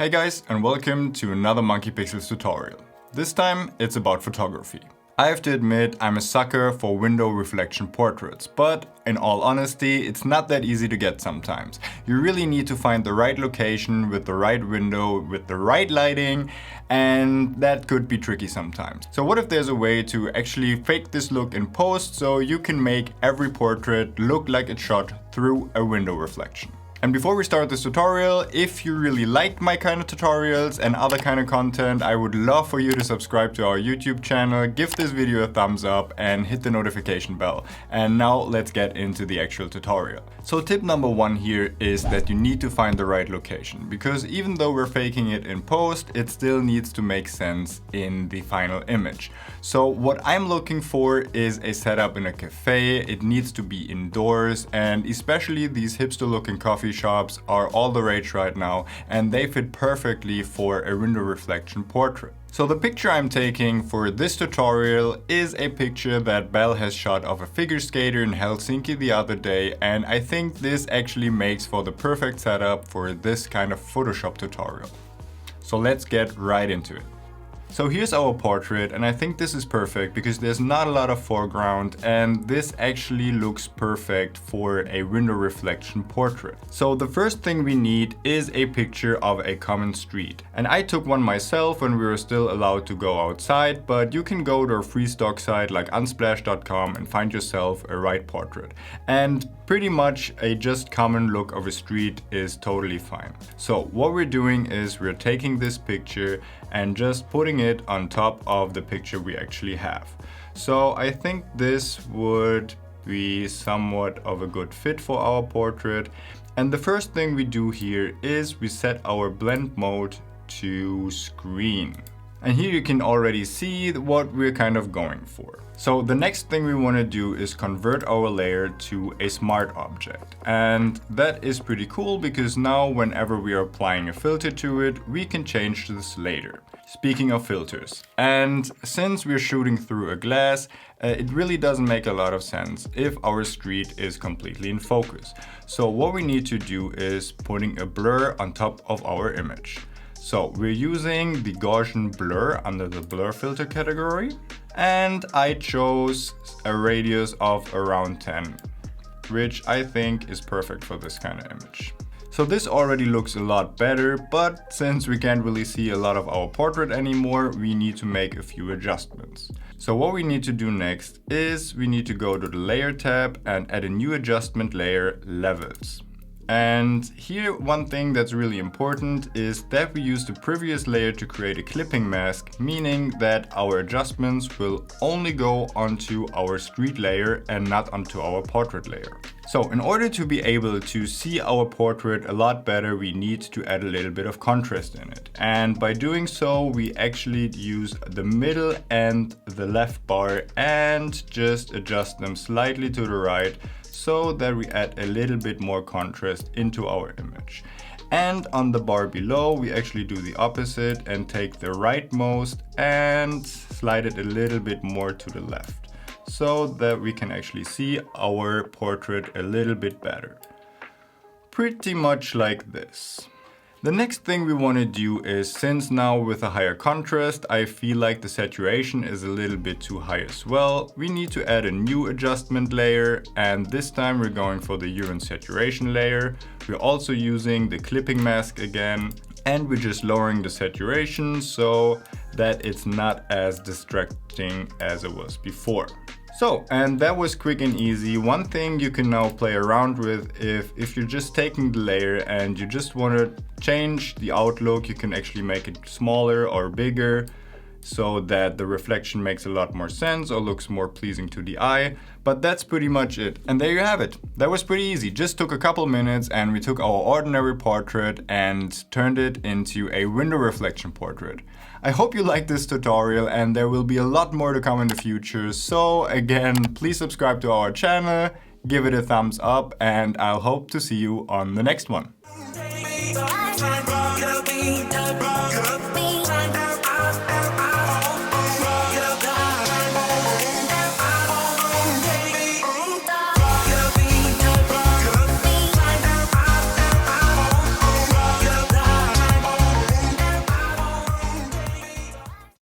Hey guys, and welcome to another Monkey Pixels tutorial. This time it's about photography. I have to admit I'm a sucker for window reflection portraits, but in all honesty it's not that easy to get sometimes. You really need to find the right location with the right window, with the right lighting, and that could be tricky sometimes. So what if there's a way to actually fake this look in post so you can make every portrait look like it's shot through a window reflection? And before we start this tutorial, if you really like my kind of tutorials and other kind of content, I would love for you to subscribe to our YouTube channel, give this video a thumbs up and hit the notification bell. And now let's get into the actual tutorial. So tip number one here is that you need to find the right location, because even though we're faking it in post, it still needs to make sense in the final image. So what I'm looking for is a setup in a cafe. It needs to be indoors, and especially these hipster looking coffee shops are all the rage right now, and they fit perfectly for a window reflection portrait. So the picture I'm taking for this tutorial is a picture that Belle has shot of a figure skater in Helsinki the other day, and I think this actually makes for the perfect setup for this kind of Photoshop tutorial. So let's get right into it. So here's our portrait, and I think this is perfect because there's not a lot of foreground, and this actually looks perfect for a window reflection portrait. So the first thing we need is a picture of a common street. And I took one myself when we were still allowed to go outside, but you can go to a free stock site like unsplash.com and find yourself a right portrait. And pretty much a just common look of a street is totally fine. So what we're doing is we're taking this picture and just putting it on top of the picture we actually have. So I think this would be somewhat of a good fit for our portrait. And the first thing we do here is we set our blend mode to screen. And here you can already see what we're kind of going for. So the next thing we want to do is convert our layer to a smart object. And that is pretty cool because now whenever we are applying a filter to it, we can change this later. Speaking of filters, and since we're shooting through a glass, it really doesn't make a lot of sense if our street is completely in focus. So what we need to do is putting a blur on top of our image. So we're using the Gaussian blur under the blur filter category, and I chose a radius of around 10, which I think is perfect for this kind of image. So this already looks a lot better, but since we can't really see a lot of our portrait anymore, we need to make a few adjustments. So what we need to do next is we need to go to the layer tab and add a new adjustment layer, levels. And here one thing that's really important is that we use the previous layer to create a clipping mask, meaning that our adjustments will only go onto our street layer and not onto our portrait layer. So in order to be able to see our portrait a lot better, we need to add a little bit of contrast in it. And by doing so, we actually use the middle and the left bar and just adjust them slightly to the right, so that we add a little bit more contrast into our image. And on the bar below, we actually do the opposite and take the rightmost and slide it a little bit more to the left, so that we can actually see our portrait a little bit better. Pretty much like this. The next thing we want to do is, since now with a higher contrast, I feel like the saturation is a little bit too high as well, we need to add a new adjustment layer, and this time we're going for the urine saturation layer. We're also using the clipping mask again, and we're just lowering the saturation so that it's not as distracting as it was before. So, and that was quick and easy. One thing you can now play around with, if you're just taking the layer and you just want to change the outlook, you can actually make it smaller or bigger so that the reflection makes a lot more sense or looks more pleasing to the eye. But that's pretty much it. And there you have it. That was pretty easy. Just took a couple minutes and we took our ordinary portrait and turned it into a window reflection portrait. I hope you liked this tutorial, and there will be a lot more to come in the future. So again, please subscribe to our channel, give it a thumbs up, and I'll hope to see you on the next one.